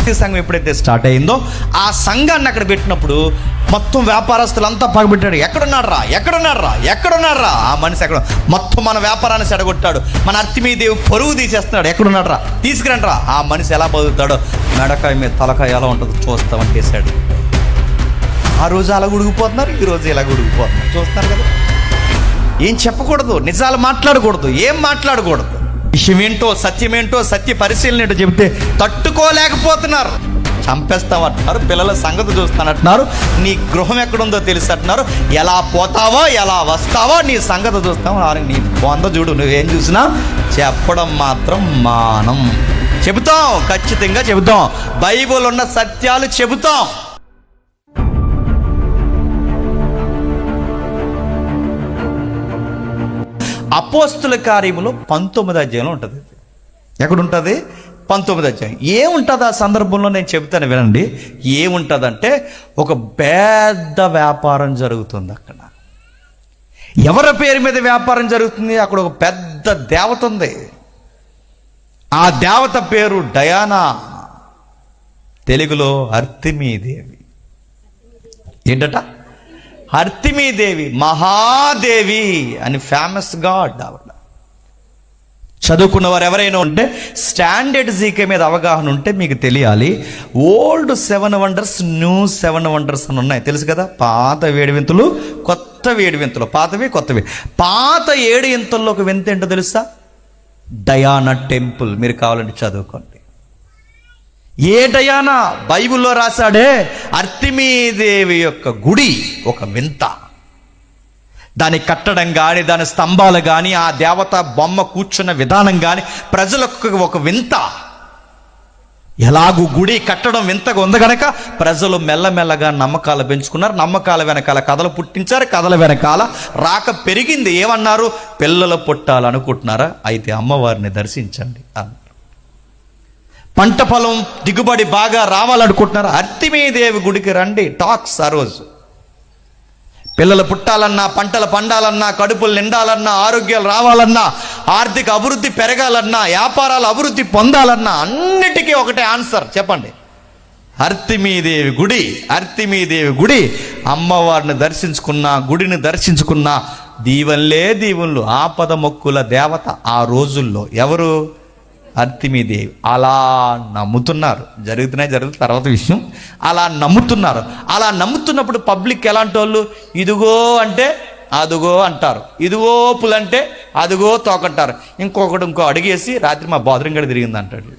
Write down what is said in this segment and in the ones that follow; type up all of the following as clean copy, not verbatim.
శాంతి సంఘం ఎప్పుడైతే స్టార్ట్ అయిందో ఆ సంఘాన్ని అక్కడ పెట్టినప్పుడు మొత్తం వ్యాపారస్తులంతా పగబెట్టాడు. ఎక్కడున్నారా ఆ మనిషి ఎక్కడ, మొత్తం మన వ్యాపారాన్ని చెడగొట్టాడు, మన అర్తిమీదేవి పరువు తీసేస్తున్నాడు, ఎక్కడున్నాడ్రా తీసుకురండ్రా. ఆ మనిషి ఎలా బతుకుతాడో, మెడకాయ మీద తలకాయ ఎలా ఉంటుందో చూస్తామని చేశాడు. ఆ రోజు అలా గుడిగిపోతున్నారు, ఈ రోజు ఇలా గుడిగిపోతున్నారు. చూస్తున్నారు కదా. ఏం చెప్పకూడదు, నిజాలు మాట్లాడకూడదు, ఏం మాట్లాడకూడదు, విషయం ఏంటో సత్యమేంటో సత్య పరిశీలన ఏంటో చెబితే తట్టుకోలేకపోతున్నారు. చంపేస్తామంటున్నారు, పిల్లల సంగతి చూస్తానంటున్నారు, నీ గృహం ఎక్కడుందో తెలుసు అంటున్నారు, ఎలా పోతావో ఎలా వస్తావో నీ సంగతి చూస్తావో. నీ బొంద చూడు, నువ్వేం చూసినా చెప్పడం మాత్రం మానం. చెబుతాం, ఖచ్చితంగా చెబుతాం, బైబిల్ ఉన్న సత్యాలు చెబుతాం. అపోస్తుల కార్యములో 19వ అధ్యాయంలో ఉంటుంది. ఎక్కడుంటుంది? 19వ అధ్యాయం. ఏముంటుంది ఆ సందర్భంలో నేను చెబుతాను వినండి. ఏముంటుందంటే ఒక పెద్ద వ్యాపారం జరుగుతుంది అక్కడ. ఎవరి పేరు మీద వ్యాపారం జరుగుతుంది? అక్కడ ఒక పెద్ద దేవత ఉంది. ఆ దేవత పేరు డయానా, తెలుగులో అర్తిమీదేవి. ఏంటట? అర్తిమీదేవి, మహాదేవి అని ఫేమస్ గాడ్ ఆవిడ. చదువుకున్న వారు ఎవరైనా ఉంటే, స్టాండర్డ్ జీకే మీద అవగాహన ఉంటే మీకు తెలియాలి. ఓల్డ్ 7 వండర్స్, న్యూ 7 వండర్స్ అని ఉన్నాయి, తెలుసు కదా. పాత 7 వింతలు, కొత్త 7 వింతలు, పాతవి కొత్తవి. పాత 7 వింతల్లో ఒక వింత ఏంటో తెలుసా? Diana temple. మీరు కావాలంటే చదువుకోండి. ఏ డయానా? బైబిల్లో రాశాడే అర్తిమీదేవి యొక్క గుడి ఒక వింత. దాని కట్టడం కానీ, దాని స్తంభాలు కానీ, ఆ దేవత బొమ్మ కూర్చున్న విధానం కానీ ప్రజలకు ఒక వింత. ఎలాగూ గుడి కట్టడం వింతగా ఉంది కనుక ప్రజలు మెల్లమెల్లగా నమ్మకాలు పెంచుకున్నారు. నమ్మకాల వెనకాల కథలు పుట్టించారు, కథల వెనకాల రాక పెరిగింది. ఏమన్నారు? పిల్లలు పుట్టాలనుకుంటున్నారా? అయితే అమ్మవారిని దర్శించండి అన్నారు. పంట పొలం దిగుబడి బాగా రావాలనుకుంటున్నారు? అర్తిమీదేవి గుడికి రండి. టాక్స్ ఆ రోజు. పిల్లలు పుట్టాలన్నా, పంటలు పండాలన్నా, కడుపులు నిండాలన్నా, ఆరోగ్యాలు రావాలన్నా, ఆర్థిక అభివృద్ధి పెరగాలన్నా, వ్యాపారాలు అభివృద్ధి పొందాలన్నా అన్నిటికీ ఒకటే ఆన్సర్. చెప్పండి, అర్తిమీదేవి గుడి. అర్తిమీదేవి గుడి. అమ్మవారిని దర్శించుకున్నా, గుడిని దర్శించుకున్నా దీవెనలే దీవెనలు. ఆపద మొక్కుల దేవత ఆ రోజుల్లో ఎవరు? అర్తిమీదేవి. అలా నమ్ముతున్నారు. జరుగుతున్న తర్వాత విషయం. అలా నమ్ముతున్నారు. అలా నమ్ముతున్నప్పుడు పబ్లిక్ ఎలాంటి వాళ్ళు? ఇదిగో అంటే అదుగో అంటారు, ఇదిగో పులంటే అదుగో తోకంటారు. ఇంకొకటి ఇంకో అడిగేసి రాత్రి మా బాత్రూమ్ గడి తిరిగింది అంటాడు.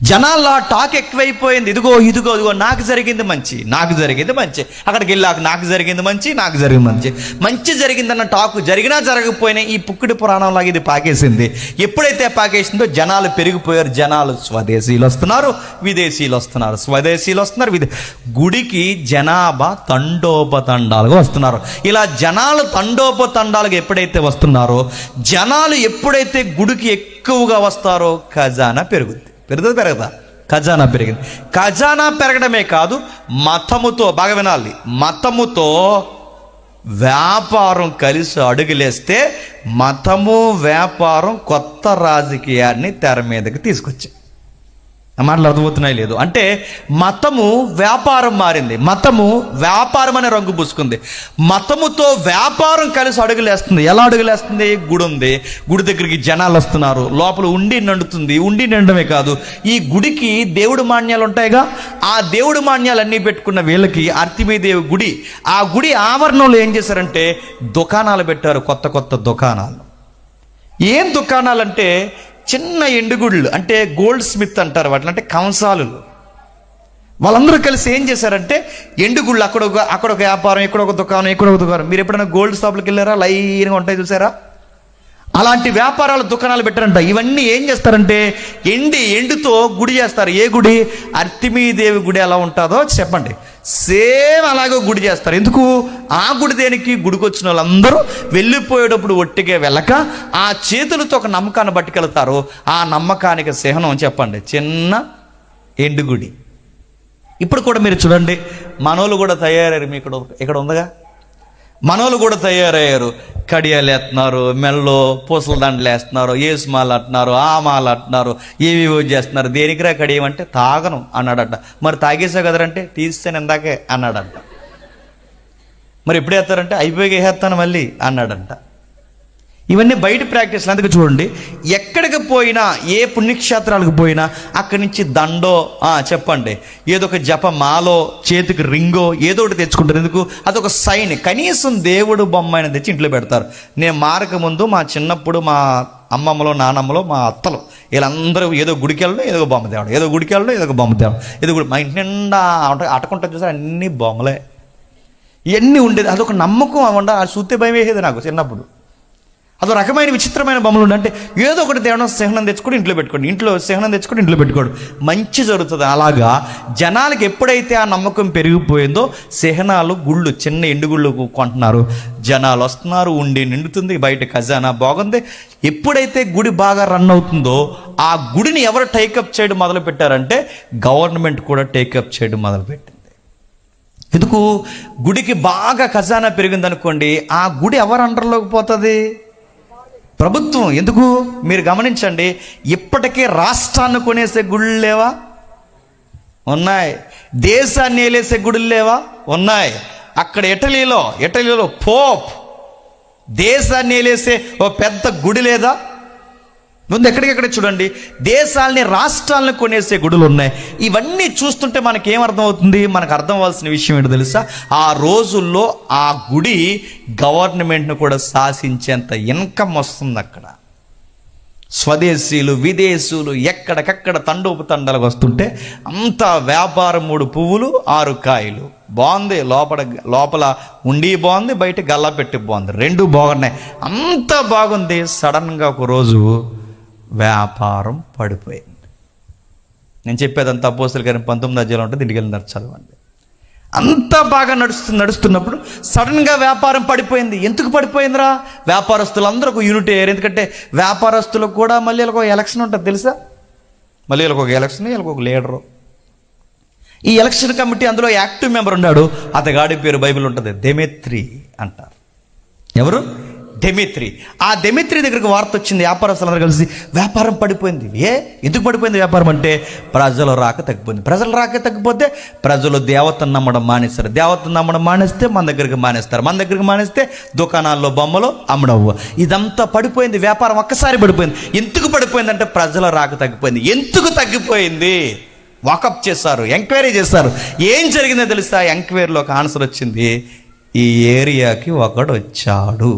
జనాల్లో టాక్ ఎక్కువైపోయింది. ఇదిగో ఇదిగో ఇదిగో, నాకు జరిగింది మంచి, నాకు జరిగింది మంచి, అక్కడికి వెళ్ళాక నాకు జరిగింది మంచి, నాకు జరిగింది మంచి. మంచి జరిగిందన్న టాక్ జరిగినా జరగకపోయినా ఈ పుక్కుడి పురాణంలాగా ఇది పాకేసింది. ఎప్పుడైతే పాకేసిందో జనాలు పెరిగిపోయారు. జనాలు స్వదేశీయులు వస్తున్నారు, విదేశీయులు వస్తున్నారు, స్వదేశీయులు వస్తున్నారు, గుడికి జనాభా తండోపతండాలుగా వస్తున్నారు. ఇలా జనాలు తండోపతండాలుగా ఎప్పుడైతే వస్తున్నారో, జనాలు ఎప్పుడైతే గుడికి ఎక్కువగా వస్తారో ఖజానా పెరుగుద్ది. పెరగదా? ఖజానా పెరిగింది. ఖజానా పెరగడమే కాదు, మతముతో, బాగా వినాలి, మతముతో వ్యాపారం కలిసి అడుగులేస్తే మతము వ్యాపారం కొత్త రాజకీయాన్ని తెర మీదకి తీసుకొచ్చాయి. మాటలు అర్థమవుతున్నాయి లేదు? అంటే మతము వ్యాపారం మారింది. మతము వ్యాపారం అనే రంగు పూసుకుంది. మతముతో వ్యాపారం కలిసి అడుగులేస్తుంది. ఎలా అడుగులేస్తుంది? గుడి ఉంది, గుడి దగ్గరికి జనాలు వస్తున్నారు, లోపల ఉండి నిండుతుంది. ఉండి నిండమే కాదు, ఈ గుడికి దేవుడు మాన్యాలు ఉంటాయిగా, ఆ దేవుడు మాన్యాలన్నీ పెట్టుకున్న వీళ్ళకి అర్తిమీదేవి గుడి, ఆ గుడి ఆవరణంలో ఏం చేశారంటే దుకాణాలు పెట్టారు. కొత్త కొత్త దుకాణాలు. ఏం దుకాణాలంటే చిన్న ఎండుగుళ్ళు, అంటే గోల్డ్ స్మిత్ అంటారు వాటిని, అంటే కంసాలు. వాళ్ళందరూ కలిసి ఏం చేశారంటే ఎండుగుళ్ళు, అక్కడ ఒక వ్యాపారం, ఇక్కడ ఒక దుకాణం, ఇక్కడ ఒక దుకాణం. మీరు ఎప్పుడైనా గోల్డ్ షాపులకు వెళ్ళారా? లైన్గా ఉంటాయి చూసారా? అలాంటి వ్యాపారాలు, దుకాణాలు పెట్టారంట. ఇవన్నీ ఏం చేస్తారంటే ఎండుతో గుడి చేస్తారు. ఏ గుడి? అర్తిమీదేవి గుడి ఎలా ఉంటుందో చెప్పండి, సేమ్ అలాగే గుడి చేస్తారు. ఎందుకు? ఆ గుడి దేనికి? గుడికి వచ్చిన వాళ్ళందరూ వెళ్ళిపోయేటప్పుడు ఒట్టిగా వెళ్ళక ఆ చేతులతో ఒక నమ్మకాన్ని పట్టుకెళ్తారు. ఆ నమ్మకానికి చిహ్నం చెప్పండి, చిన్న ఎండుగుడి. ఇప్పుడు కూడా మీరు చూడండి, మనోళ్ళు కూడా తయారయ్యారు. మీ ఇక్కడ ఉందిగా, మనోళ్ళు కూడా తయారయ్యారు. కడియాలు వేస్తున్నారు, మెల్లో పూసల దండలు వేస్తున్నారు, ఏసుమాలు అంటున్నారు, ఆ మాలు అంటున్నారు, ఏవివో చేస్తున్నారు. దేనికిరా కడియమంటే తాగను అన్నాడట. మరి తాగేసా కదరంటే తీస్తాను ఇందాకే అన్నాడంట. మరి ఎప్పుడు వేస్తారంటే అయిపోయి వేస్తాను మళ్ళీ అన్నాడంట. ఇవన్నీ బయట ప్రాక్టీస్లు. అందుకే చూడండి, ఎక్కడికి పోయినా, ఏ పుణ్యక్షేత్రాలకు పోయినా అక్కడి నుంచి దండో చెప్పండి, ఏదో ఒక జపమాలో, చేతికి రింగో ఏదో ఒకటి తెచ్చుకుంటారు. ఎందుకు? అదొక సైన్. కనీసం దేవుడు బొమ్మ అయినా తెచ్చి ఇంట్లో పెడతారు. నేను మారక ముందు మా చిన్నప్పుడు మా అమ్మమ్మలో, నానమ్మలో, మా అత్తలు వీళ్ళందరూ ఏదో గుడికి వెళ్ళడం, ఏదో బొమ్మ తేవడం, ఏదో గుడికి వెళ్ళడం, ఏదో బొమ్మ తేవడం, ఏదో గుడి. మా ఇంటి నిండా అటకుంటా చూసారు, అన్ని బొమ్మలే ఇవన్నీ ఉండేది. అదొక నమ్మకం. అవ్వండి, ఆ చూస్తే భయం వేసేది నాకు చిన్నప్పుడు. అదో రకమైన విచిత్రమైన బొమ్మలు ఉండే. అంటే ఏదో ఒకటి తేవడం, చిహ్నం తెచ్చుకొని ఇంట్లో పెట్టుకోండి, ఇంట్లో చిహ్నం తెచ్చుకొని ఇంట్లో పెట్టుకోడు, మంచి జరుగుతుంది. అలాగా జనాలకు ఎప్పుడైతే ఆ నమ్మకం పెరిగిపోయిందో చిహ్నాలు, గుళ్ళు, చిన్న ఎండు గుళ్ళు కొంటున్నారు, జనాలు వస్తున్నారు, ఉండి నిండుతుంది, బయట ఖజానా బాగుంది. ఎప్పుడైతే గుడి బాగా రన్ అవుతుందో ఆ గుడిని ఎవరు టేకప్ చేయడం మొదలు పెట్టారంటే గవర్నమెంట్ కూడా టేకప్ చేయడం మొదలుపెట్టింది. ఎందుకు? గుడికి బాగా ఖజానా పెరిగిందనుకోండి, ఆ గుడి ఎవరు అండర్లోకి పోతుంది? ప్రభుత్వం. ఎందుకు? మీరు గమనించండి, ఇప్పటికే రాష్ట్రాన్ని కొనేసే గుళ్ళు లేవా? ఉన్నాయి. దేశాన్ని ఏలేసే గుడులు లేవా? ఉన్నాయి. అక్కడ ఇటలీలో పోప్ దేశాన్ని ఏలేసే ఓ పెద్ద గుడి లేదా? ముందు ఎక్కడికెక్కడ చూడండి, దేశాలని, రాష్ట్రాలను కొనేసే గుడులు ఉన్నాయి. ఇవన్నీ చూస్తుంటే మనకేమర్థం అవుతుంది? మనకు అర్థం అవ్వాల్సిన విషయం ఏంటో తెలుసా? ఆ రోజుల్లో ఆ గుడి గవర్నమెంట్ను కూడా శాసించేంత ఇన్కమ్ వస్తుంది. అక్కడ స్వదేశీయులు, విదేశీయులు ఎక్కడికక్కడ తండోపు తండలకు వస్తుంటే అంత వ్యాపారం. 3 పువ్వులు 6 కాయలు. బాగుంది, లోపల ఉండి బాగుంది, బయట గల్లా పెట్టి బాగుంది, 2 బాగున్నాయి, అంత బాగుంది. సడన్గా ఒక రోజు వ్యాపారం పడిపోయింది. నేను చెప్పేదంతా అపోస్తలుల కార్యం 19వ అధ్యాయంలో ఉంటుంది, ఇంటికి వెళ్ళి చదవండి. అంతా బాగా నడుస్తున్నప్పుడు సడన్గా వ్యాపారం పడిపోయింది. ఎందుకు పడిపోయిందిరా? వ్యాపారస్తులు అందరూ ఒక యూనిట్ అయ్యారు. ఎందుకంటే వ్యాపారస్తులకు కూడా మళ్ళీ ఒక ఎలక్షన్ ఉంటుంది తెలుసా? మళ్ళీ ఒక ఎలక్షన్, ఒక లీడరు. ఈ ఎలక్షన్ కమిటీ అందులో యాక్టివ్ మెంబర్ ఉన్నాడు. అతగాడి పేరు బైబిల్ ఉంటుంది, దెమెత్రి అంటారు. ఎవరు? దెమెత్రి. ఆ దెమెత్రి దగ్గరకు వార్త వచ్చింది, వ్యాపారస్తులందరూ కలిసి వ్యాపారం పడిపోయింది. ఎందుకు పడిపోయింది వ్యాపారం అంటే? ప్రజలు రాక తగ్గిపోయింది. ప్రజలు రాక తగ్గిపోతే ప్రజలు దేవతను నమ్మడం మానేస్తారు. దేవతను నమ్మడం మానేస్తే మన దగ్గరికి మానేస్తారు. మన దగ్గరికి మానేస్తే దుకాణాల్లో బొమ్మలు అమ్మడవు. ఇదంతా పడిపోయింది. వ్యాపారం ఒక్కసారి పడిపోయింది. ఎందుకు పడిపోయింది అంటే ప్రజల రాక తగ్గిపోయింది. ఎందుకు తగ్గిపోయింది? వాకప్ చేశారు, ఎంక్వైరీ చేశారు. ఏం జరిగిందో తెలుసా? ఎంక్వైరీలో ఒక ఆన్సర్ వచ్చింది, ఈ ఏరియాకి ఒకడు వచ్చాడు.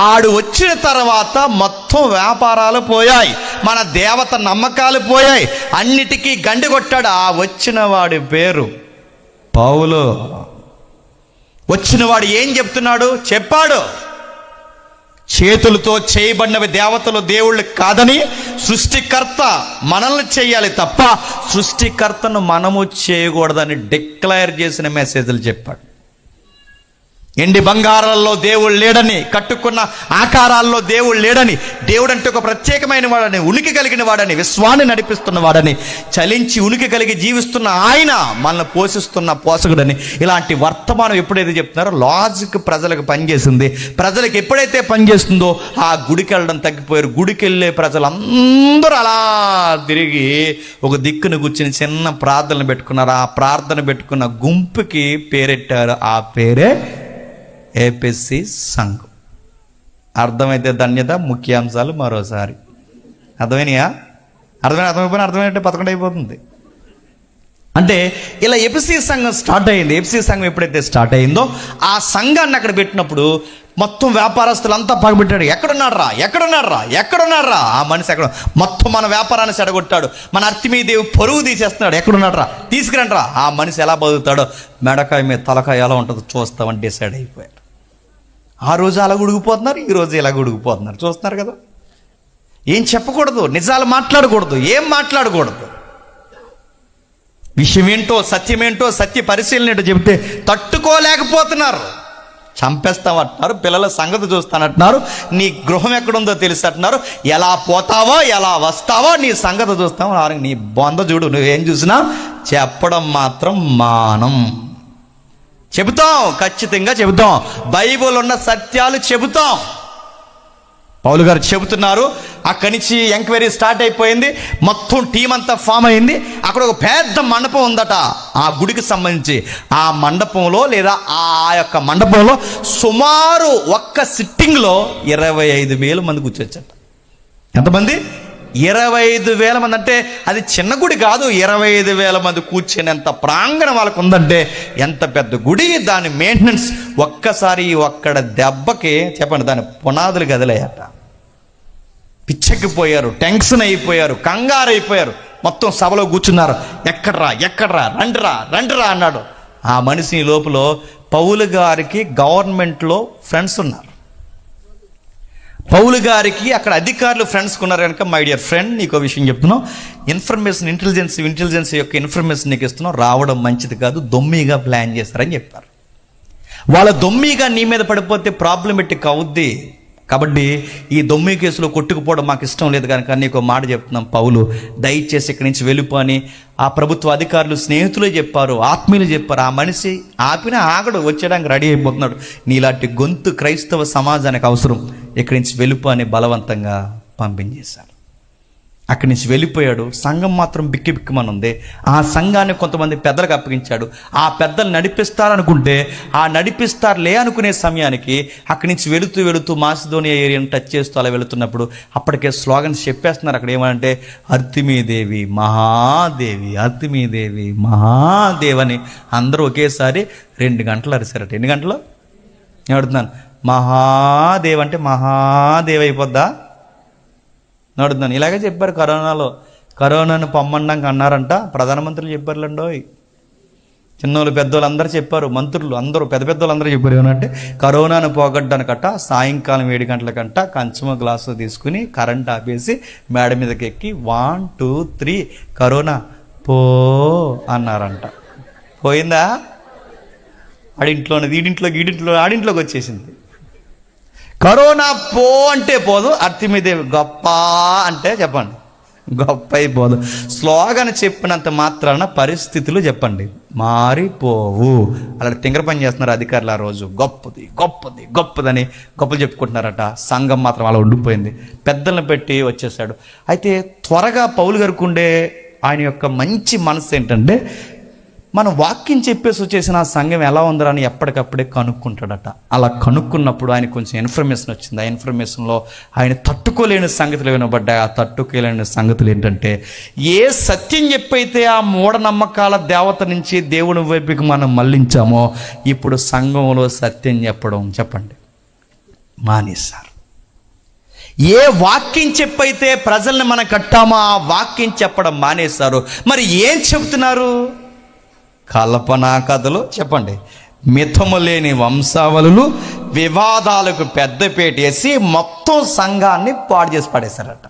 ఆడు వచ్చిన తర్వాత మొత్తం వ్యాపారాలు పోయాయి, మన దేవత నమ్మకాలు పోయాయి, అన్నిటికీ గండి కొట్టాడు. ఆ వచ్చిన వాడి పేరు పౌలు. వచ్చిన వాడు ఏం చెప్తున్నాడు? చెప్పాడు, చేతులతో చేయబడినవి దేవతలు, దేవుళ్ళు కాదని, సృష్టికర్త మనల్ని చేయాలి తప్ప సృష్టికర్తను మనము చేయకూడదని డిక్లేర్ చేసిన మెసేజ్లు చెప్పాడు. ఎండి బంగారాల్లో దేవుడు లేడని, కట్టుకున్న ఆకారాల్లో దేవుడు లేడని, దేవుడు అంటే ఒక ప్రత్యేకమైన వాడని, ఉనికి కలిగిన వాడని, విశ్వాన్ని నడిపిస్తున్న వాడని, చలించి ఉనికి కలిగి జీవిస్తున్న ఆయన మనల్ని పోషిస్తున్న పోషకుడని, ఇలాంటి వర్తమానం ఎప్పుడైతే చెప్తున్నారో లాజిక్ ప్రజలకు పనిచేసింది. ప్రజలకు ఎప్పుడైతే పనిచేస్తుందో ఆ గుడికి వెళ్ళడం తగ్గిపోయారు. గుడికి వెళ్ళే ప్రజలందరూ అలా తిరిగి ఒక దిక్కును కూర్చుని చిన్న ప్రార్థనలు పెట్టుకున్నారు. ఆ ప్రార్థన పెట్టుకున్న గుంపుకి పేరెట్టారు. ఆ పేరే ఏపీసీ సంఘం. అర్థమైతే ధన్యత. ముఖ్యాంశాలు మరోసారి అర్థమైనయా? అర్థమైపోయినా అర్థమైనట్టే 11 అయిపోతుంది. అంటే ఇలా ఎపిసి సంఘం స్టార్ట్ అయింది. ఎపిసి సంఘం ఎప్పుడైతే స్టార్ట్ అయిందో ఆ సంఘాన్ని అక్కడ పెట్టినప్పుడు మొత్తం వ్యాపారస్తులంతా పగబెట్టాడు. ఎక్కడున్నారా ఆ మనిషి? ఎక్కడ? మొత్తం మన వ్యాపారాన్ని చెడగొట్టాడు, మన అర్తిమీదేవి పరువు తీసేస్తున్నాడు. ఎక్కడున్నారా? తీసుకురండ్రా. ఆ మనిషి ఎలా బతుకుతాడో, మెడకాయ మీద తలకాయ ఎలా ఉంటుందో చూస్తామని డిసైడ్ అయిపోయాడు. ఆ రోజు అలా ఉడిగిపోతున్నారు, ఈ రోజు ఇలా ఉడిగిపోతున్నారు. చూస్తున్నారు కదా. ఏం చెప్పకూడదు, నిజాలు మాట్లాడకూడదు, ఏం మాట్లాడకూడదు. విషయం ఏంటో, సత్యమేంటో, సత్య పరిశీలన ఏంటో చెబితే తట్టుకోలేకపోతున్నారు. చంపేస్తామంటున్నారు, పిల్లల సంగతి చూస్తానంటున్నారు, నీ గృహం ఎక్కడుందో తెలుసు అంటున్నారు, ఎలా పోతావో ఎలా వస్తావో నీ సంగతి చూస్తావో. నీ బొంద చూడు, నువ్వేం చూసినా చెప్పడం మాత్రం మానం. చెబుతాం, ఖచ్చితంగా చెబుతాం. బైబిల్ ఉన్న సత్యాలు చెబుతాం. పౌలు గారు చెబుతున్నారు. అక్కడి నుంచి ఎంక్వైరీ స్టార్ట్ అయిపోయింది. మొత్తం టీం అంతా ఫామ్ అయింది. అక్కడ ఒక పెద్ద మండపం ఉందట ఆ గుడికి సంబంధించి. ఆ మండపంలో లేదా ఆ యొక్క మండపంలో సుమారు ఒక్క సిట్టింగ్లో 25,000 మంది కూర్చోవచ్చట. ఎంతమంది? 25,000 మంది. అంటే అది చిన్న గుడి కాదు. 25,000 మంది కూర్చునేంత ప్రాంగణం వాళ్ళకు ఉందంటే ఎంత పెద్ద గుడి. దాని మెయింటెనెన్స్ ఒక్కసారి ఒక్కడ దెబ్బకి చెప్పండి దాని పునాదులు కదిలేయట. పిచ్చెక్కిపోయారు, టెన్షన్ అయిపోయారు, కంగారు అయిపోయారు. మొత్తం సభలో కూర్చున్నారు. ఎక్కడ్రా రండిరా అన్నాడు. ఆ మనిషి లోపల పౌలు గారికి గవర్నమెంట్లో ఫ్రెండ్స్ ఉన్నారు. పౌలు గారికి అక్కడ అధికారులు ఫ్రెండ్స్ ఉన్నారు కనుక, మై డియర్ ఫ్రెండ్, నీకు విషయం చెప్తున్నావు. ఇన్ఫర్మేషన్ ఇంటెలిజెన్స్ యొక్క ఇన్ఫర్మేషన్ నీకు ఇస్తున్నావు. రావడం మంచిది కాదు, దొమ్మిగా ప్లాన్ చేస్తారని చెప్పారు. వాళ్ళ దొమ్మిగా నీ మీద పడిపోతే ప్రాబ్లమెటిక్ అవుద్ది. కాబట్టి ఈ దొమ్మి కేసులో కొట్టుకుపోవడం మాకు ఇష్టం లేదు కనుక నీకు మాట చెప్తున్నాం పౌలు, దయచేసి ఇక్కడి నుంచి వెళ్ళిపో అని ఆ ప్రభుత్వ అధికారులు స్నేహితులే చెప్పారు, ఆత్మీయులు చెప్పారు. ఆ మనిషి ఆపినా ఆగడు, వచ్చేయడానికి రెడీ అయిపోతున్నాడు. నీలాంటి గొంతు క్రైస్తవ సమాజానికి అవసరం, ఇక్కడి నుంచి వెళ్ళిపో అని బలవంతంగా పంపించేశారు. అక్కడి నుంచి వెళ్ళిపోయాడు. సంఘం మాత్రం బిక్కిమని ఉంది. ఆ సంఘాన్ని కొంతమంది పెద్దలకు అప్పగించాడు. ఆ పెద్దలు నడిపిస్తారనుకుంటే ఆ నడిపిస్తారులే అనుకునే సమయానికి అక్కడి నుంచి వెళుతూ మాసిదోనియా ఏరియాను టచ్ చేస్తూ అలా వెళుతున్నప్పుడు అప్పటికే స్లోగన్స్ చెప్పేస్తున్నారు. అక్కడ ఏమంటే అర్తిమీదేవి మహాదేవి, అర్తిమీదేవి మహాదేవి అని అందరూ ఒకేసారి 2 గంటలు అరిశారట. ఎన్ని గంటలు? నేను అడుగుతున్నాను. మహాదేవ్ అంటే మహాదేవి అయిపోద్దా? నడుతున్నాను. ఇలాగే చెప్పారు కరోనాను పొమ్మండానికి అన్నారంట. ప్రధానమంత్రులు చెప్పారులేండోయ్. చిన్నోళ్ళు పెద్దోళ్ళు అందరూ చెప్పారు, మంత్రులు అందరూ పెద్దోళ్ళు అందరూ చెప్పారు. ఏమనంటే కరోనాను పోగొట్టడానికట సాయంకాలం 7 గంటలకంట కంచమ గ్లాసు తీసుకుని కరెంట్ ఆపేసి మేడ మీదకి ఎక్కి 1 2 3 కరోనా పో అన్నారంట. పోయిందా? ఆడింట్లోనే ఈడింట్లో ఆడింట్లోకి వచ్చేసింది. కరోనా పో అంటే పోదు, అర్తిమీదేవి గొప్ప అంటే చెప్పండి గొప్ప అయిపోదు. స్లోగన్ చెప్పినంత మాత్రాన పరిస్థితులు చెప్పండి మారిపోవు. అలా తింగర పని చేస్తున్నారు అధికారులు. ఆ రోజు గొప్పదని గొప్పలు చెప్పుకుంటున్నారట. సంఘం మాత్రం అలా ఉండిపోయింది. పెద్దలను పెట్టి వచ్చేసాడు. అయితే త్వరగా పౌలు గారికి ఉండే ఆయన యొక్క మంచి మనసు ఏంటంటే, మనం వాక్యం చెప్పేసి వచ్చేసిన ఆ సంఘం ఎలా ఉందరా అని ఎప్పటికప్పుడే కనుక్కుంటాడట. అలా కనుక్కున్నప్పుడు ఆయన కొంచెం ఇన్ఫర్మేషన్ వచ్చింది. ఆ ఇన్ఫర్మేషన్లో ఆయన తట్టుకోలేని సంగతులు వినబడ్డాయి. ఆ తట్టుకోలేని సంగతులు ఏంటంటే, ఏ సత్యం చెప్పైతే ఆ మూఢనమ్మకాల దేవత నుంచి దేవుని వైపుకి మనం మళ్ళించామో ఇప్పుడు సంఘంలో సత్యం చెప్పండి మానేశారు. ఏ వాక్యం చెప్పైతే ప్రజల్ని మనం కట్టామో ఆ వాక్యం చెప్పడం మానేశారు. మరి ఏం చెబుతున్నారు? కల్పనా కథలు చెప్పండి, మితము లేని వంశావళులు, వివాదాలకు పెద్దపేట వేసి మొత్తం సంఘాన్ని పాడు చేసి పడేశారట.